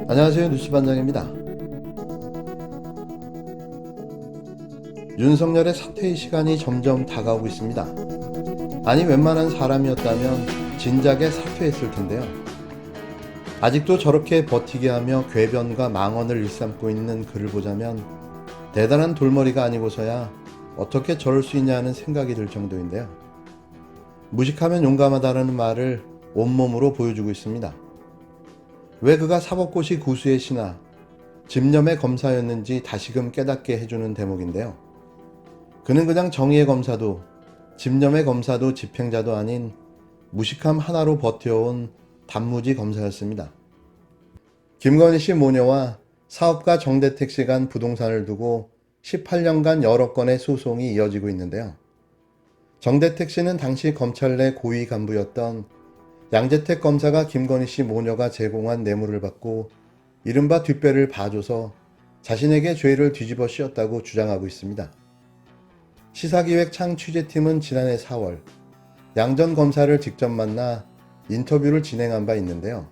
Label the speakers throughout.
Speaker 1: 안녕하세요, 뉴스반장입니다. 윤석열의 사퇴의 시간이 점점 다가오고 있습니다. 아니, 웬만한 사람이었다면 진작에 사퇴했을 텐데요. 아직도 저렇게 버티게 하며 궤변과 망언을 일삼고 있는 그를 보자면 대단한 돌머리가 아니고서야 어떻게 저럴 수 있냐는 생각이 들 정도인데요. 무식하면 용감하다는 말을 온몸으로 보여주고 있습니다. 왜 그가 사법고시 구수의 신하, 집념의 검사였는지 다시금 깨닫게 해주는 대목인데요. 그는 그냥 정의의 검사도 집념의 검사도 집행자도 아닌 무식함 하나로 버텨온 단무지 검사였습니다. 김건희 씨 모녀와 사업가 정대택 씨 간 부동산을 두고 18년간 여러 건의 소송이 이어지고 있는데요. 정대택 씨는 당시 검찰 내 고위 간부였던 양재택 검사가 김건희 씨 모녀가 제공한 뇌물을 받고 이른바 뒷배를 봐줘서 자신에게 죄를 뒤집어 씌웠다고 주장하고 있습니다. 시사기획 창 취재팀은 지난해 4월 양 전 검사를 직접 만나 인터뷰를 진행한 바 있는데요.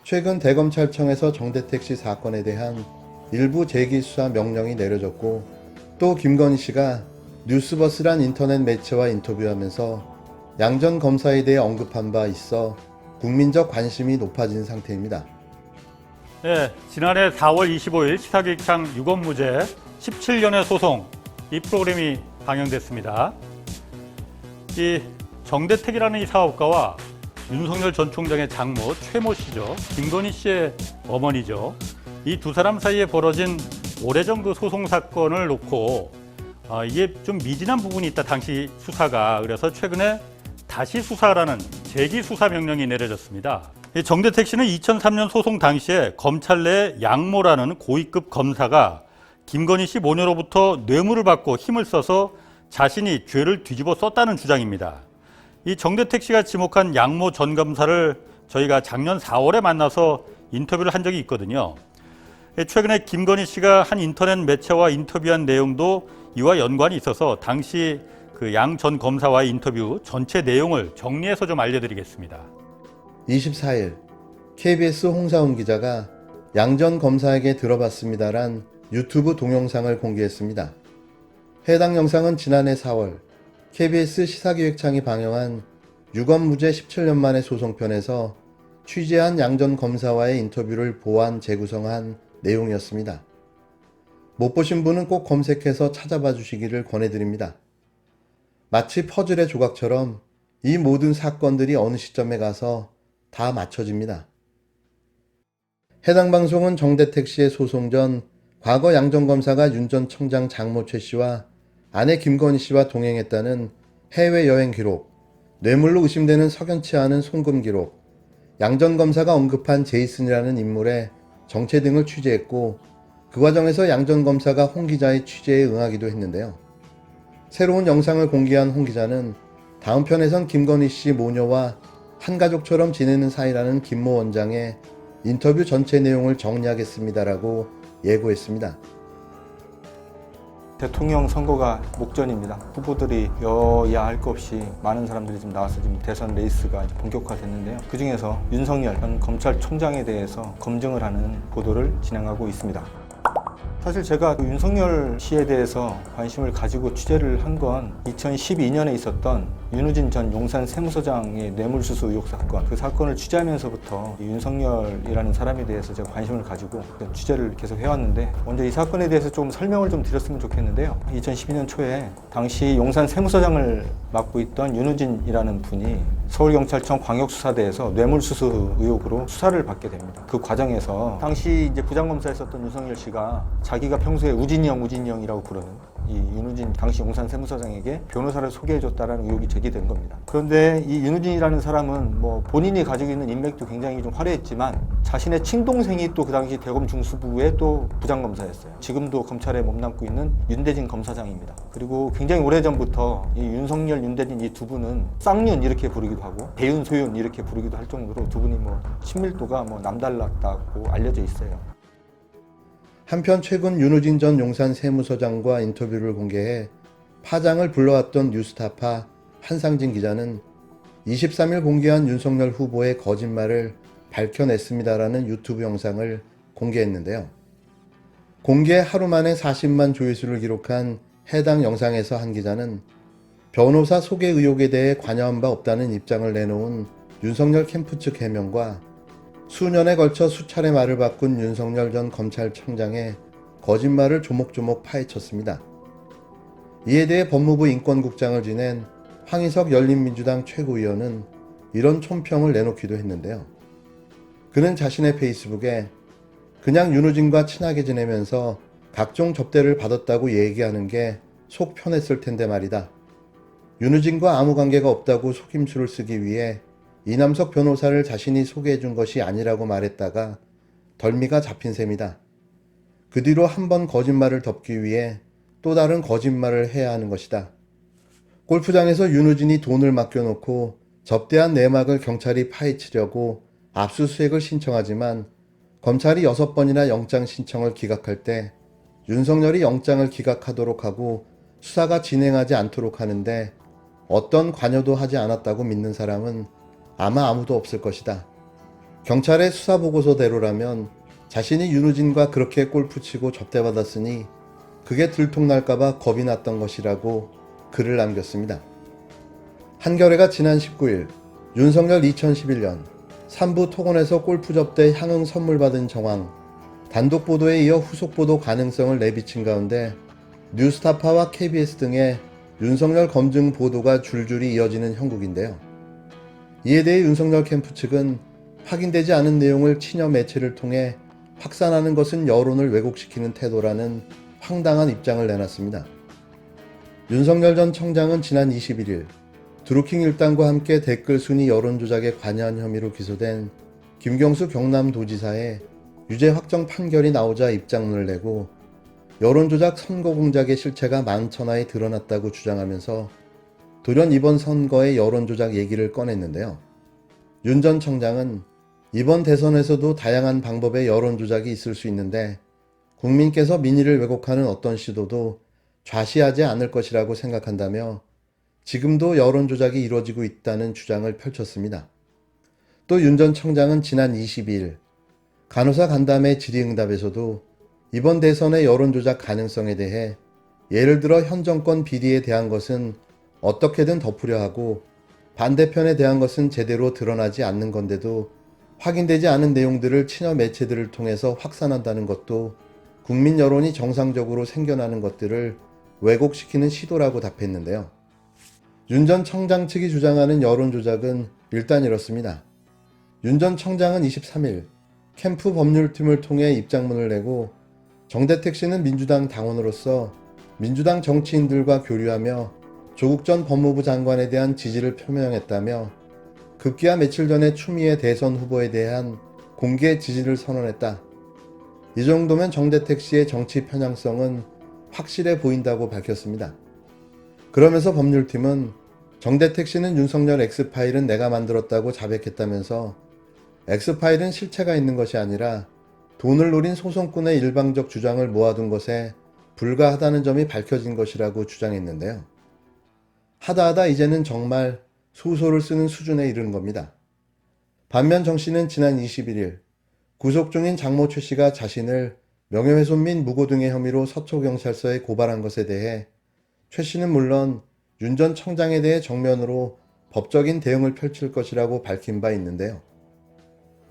Speaker 1: 최근 대검찰청에서 정대택 씨 사건에 대한 일부 재기수사 명령이 내려졌고 또 김건희 씨가 뉴스버스란 인터넷 매체와 인터뷰하면서 양 전 검사에 대해 언급한 바 있어 국민적 관심이 높아진 상태입니다.
Speaker 2: 네, 지난해 4월 25일 시사기획창 유검무죄 17년의 소송 이 프로그램이 방영됐습니다. 이 정대택이라는 이 사업가와 윤석열 전 총장의 장모 최모 씨죠. 김건희 씨의 어머니죠. 이 두 사람 사이에 벌어진 오래전 그 소송 사건을 놓고 이게 좀 미진한 부분이 있다, 당시 수사가. 그래서 최근에 다시 수사라는 재기 수사 명령이 내려졌습니다. 이 정대택 씨는 2003년 소송 당시에 검찰 내 양모라는 고위급 검사가 김건희 씨 모녀로부터 뇌물을 받고 힘을 써서 자신이 죄를 뒤집어 썼다는 주장입니다. 이 정대택 씨가 지목한 양모 전 검사를 저희가 작년 4월에 만나서 인터뷰를 한 적이 있거든요. 최근에 김건희 씨가 한 인터넷 매체와 인터뷰한 내용도 이와 연관이 있어서 당시 그 양 전 검사와의 인터뷰 전체 내용을 정리해서 좀 알려드리겠습니다.
Speaker 1: 24일 KBS 홍사훈 기자가 양 전 검사에게 들어봤습니다란 유튜브 동영상을 공개했습니다. 해당 영상은 지난해 4월 KBS 시사기획창이 방영한 유검무죄 17년 만의 소송편에서 취재한 양 전 검사와의 인터뷰를 보완 재구성한 내용이었습니다. 못 보신 분은 꼭 검색해서 찾아봐 주시기를 권해드립니다. 마치 퍼즐의 조각처럼 이 모든 사건들이 어느 시점에 가서 다 맞춰집니다. 해당 방송은 정대택 씨의 소송 전 과거 양 전 검사가 윤 전 청장 장모 최 씨와 아내 김건희 씨와 동행했다는 해외여행 기록, 뇌물로 의심되는 석연치 않은 송금 기록, 양 전 검사가 언급한 제이슨이라는 인물의 정체 등을 취재했고 그 과정에서 양 전 검사가 홍 기자의 취재에 응하기도 했는데요. 새로운 영상을 공개한 홍 기자는 다음 편에선 김건희 씨 모녀와 한 가족처럼 지내는 사이라는 김모 원장의 인터뷰 전체 내용을 정리하겠습니다라고 예고했습니다.
Speaker 3: 대통령 선거가 목전입니다. 후보들이 여야 할 것 없이 많은 사람들이 지금 나와서 지금 대선 레이스가 본격화됐는데요. 그 중에서 윤석열 전 검찰총장에 대해서 검증을 하는 보도를 진행하고 있습니다. 사실 제가 윤석열 씨에 대해서 관심을 가지고 취재를 한 건 2012년에 있었던 윤우진 전 용산 세무서장의 뇌물수수 의혹 사건, 그 사건을 취재하면서부터 윤석열이라는 사람에 대해서 제가 관심을 가지고 취재를 계속 해왔는데, 먼저 이 사건에 대해서 좀 설명을 좀 드렸으면 좋겠는데요. 2012년 초에 당시 용산 세무서장을 맡고 있던 윤우진이라는 분이 서울경찰청 광역수사대에서 뇌물수수 의혹으로 수사를 받게 됩니다. 그 과정에서 당시 이제 부장검사였었던 윤석열 씨가 자기가 평소에 우진이 형이라고 부르는 이 윤우진 당시 용산 세무서장에게 변호사를 소개해줬다라는 의혹이 제기된 겁니다. 그런데 이 윤우진이라는 사람은 뭐 본인이 가지고 있는 인맥도 굉장히 좀 화려했지만 자신의 친동생이 또 그 당시 대검 중수부의 또 부장검사였어요. 지금도 검찰에 몸담고 있는 윤대진 검사장입니다. 그리고 굉장히 오래전부터 이 윤석열, 윤대진 이 두 분은 쌍윤 이렇게 부르기도 하고 대윤, 소윤 이렇게 부르기도 할 정도로 두 분이 뭐 친밀도가 뭐 남달랐다고 알려져 있어요.
Speaker 1: 한편 최근 윤우진 전 용산 세무서장과 인터뷰를 공개해 파장을 불러왔던 뉴스타파 한상진 기자는 23일 공개한 윤석열 후보의 거짓말을 밝혀냈습니다라는 유튜브 영상을 공개했는데요. 공개 하루 만에 40만 조회수를 기록한 해당 영상에서 한 기자는 변호사 소개 의혹에 대해 관여한 바 없다는 입장을 내놓은 윤석열 캠프 측 해명과 수년에 걸쳐 수차례 말을 바꾼 윤석열 전 검찰청장의 거짓말을 조목조목 파헤쳤습니다. 이에 대해 법무부 인권국장을 지낸 황희석 열린민주당 최고위원은 이런 촌평을 내놓기도 했는데요. 그는 자신의 페이스북에 그냥 윤우진과 친하게 지내면서 각종 접대를 받았다고 얘기하는 게 속 편했을 텐데 말이다. 윤우진과 아무 관계가 없다고 속임수를 쓰기 위해 이남석 변호사를 자신이 소개해 준 것이 아니라고 말했다가 덜미가 잡힌 셈이다. 그 뒤로 한 번 거짓말을 덮기 위해 또 다른 거짓말을 해야 하는 것이다. 골프장에서 윤우진이 돈을 맡겨놓고 접대한 내막을 경찰이 파헤치려고 압수수색을 신청하지만 검찰이 6번이나 영장 신청을 기각할 때 윤석열이 영장을 기각하도록 하고 수사가 진행하지 않도록 하는데 어떤 관여도 하지 않았다고 믿는 사람은 아마 아무도 없을 것이다. 경찰의 수사보고서대로라면 자신이 윤우진과 그렇게 골프 치고 접대받았으니 그게 들통날까봐 겁이 났던 것이라고 글을 남겼습니다. 한겨레가 지난 19일 윤석열 2011년 3부 토건에서 골프 접대 향응 선물 받은 정황 단독 보도에 이어 후속 보도 가능성을 내비친 가운데 뉴스타파와 KBS 등의 윤석열 검증 보도가 줄줄이 이어지는 형국인데요. 이에 대해 윤석열 캠프 측은 확인되지 않은 내용을 친여 매체를 통해 확산하는 것은 여론을 왜곡시키는 태도라는 황당한 입장을 내놨습니다. 윤석열 전 청장은 지난 21일 드루킹 일당과 함께 댓글 순위 여론 조작에 관여한 혐의로 기소된 김경수 경남도지사의 유죄 확정 판결이 나오자 입장문을 내고 여론조작 선거 공작의 실체가 만천하에 드러났다고 주장하면서 돌연 이번 선거의 여론조작 얘기를 꺼냈는데요. 윤 전 청장은 이번 대선에서도 다양한 방법의 여론조작이 있을 수 있는데 국민께서 민의를 왜곡하는 어떤 시도도 좌시하지 않을 것이라고 생각한다며 지금도 여론조작이 이루어지고 있다는 주장을 펼쳤습니다. 또 윤 전 청장은 지난 22일 간호사 간담회 질의응답에서도 이번 대선의 여론조작 가능성에 대해 예를 들어 현 정권 비리에 대한 것은 어떻게든 덮으려 하고 반대편에 대한 것은 제대로 드러나지 않는 건데도 확인되지 않은 내용들을 친여 매체들을 통해서 확산한다는 것도 국민 여론이 정상적으로 생겨나는 것들을 왜곡시키는 시도라고 답했는데요. 윤 전 청장 측이 주장하는 여론조작은 일단 이렇습니다. 윤 전 청장은 23일 캠프 법률팀을 통해 입장문을 내고 정대택 씨는 민주당 당원으로서 민주당 정치인들과 교류하며 조국 전 법무부 장관에 대한 지지를 표명했다며 급기야 며칠 전에 추미애 대선 후보에 대한 공개 지지를 선언했다. 이 정도면 정대택 씨의 정치 편향성은 확실해 보인다고 밝혔습니다. 그러면서 법률팀은 정대택 씨는 윤석열 X파일은 내가 만들었다고 자백했다면서 X파일은 실체가 있는 것이 아니라 돈을 노린 소송꾼의 일방적 주장을 모아둔 것에 불과하다는 점이 밝혀진 것이라고 주장했는데요. 하다하다 이제는 정말 소설을 쓰는 수준에 이르는 겁니다. 반면 정 씨는 지난 21일 구속 중인 장모 최 씨가 자신을 명예훼손 및 무고 등의 혐의로 서초경찰서에 고발한 것에 대해 최 씨는 물론 윤 전 청장에 대해 정면으로 법적인 대응을 펼칠 것이라고 밝힌 바 있는데요.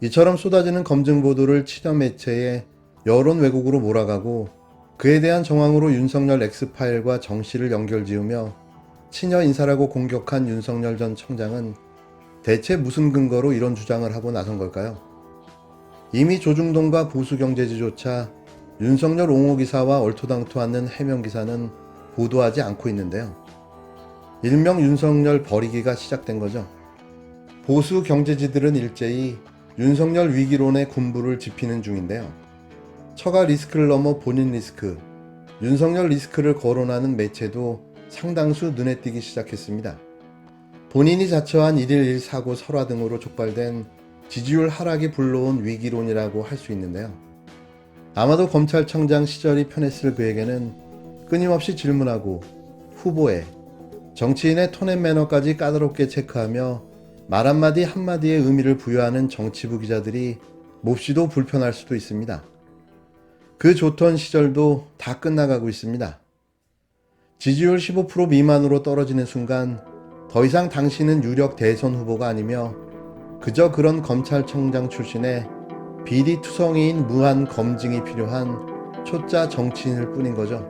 Speaker 1: 이처럼 쏟아지는 검증 보도를 친여 매체의 여론 왜곡으로 몰아가고 그에 대한 정황으로 윤석열 X파일과 정 씨를 연결지으며 친여 인사라고 공격한 윤석열 전 청장은 대체 무슨 근거로 이런 주장을 하고 나선 걸까요? 이미 조중동과 보수경제지조차 윤석열 옹호 기사와 얼토당토 않는 해명 기사는 보도하지 않고 있는데요. 일명 윤석열 버리기가 시작된 거죠. 보수 경제지들은 일제히 윤석열 위기론의 군부를 지피는 중인데요. 처가 리스크를 넘어 본인 리스크, 윤석열 리스크를 거론하는 매체도 상당수 눈에 띄기 시작했습니다. 본인이 자처한 1.11 사고 설화 등으로 촉발된 지지율 하락이 불러온 위기론이라고 할 수 있는데요. 아마도 검찰청장 시절이 편했을 그에게는 끊임없이 질문하고 후보에 정치인의 톤 앤 매너까지 까다롭게 체크하며 말 한마디 한마디의 의미를 부여하는 정치부 기자들이 몹시도 불편할 수도 있습니다. 그 좋던 시절도 다 끝나가고 있습니다. 지지율 15% 미만으로 떨어지는 순간 더 이상 당신은 유력 대선 후보가 아니며 그저 그런 검찰청장 출신의 비리투성이인 무한 검증이 필요한 초짜 정치인일 뿐인 거죠.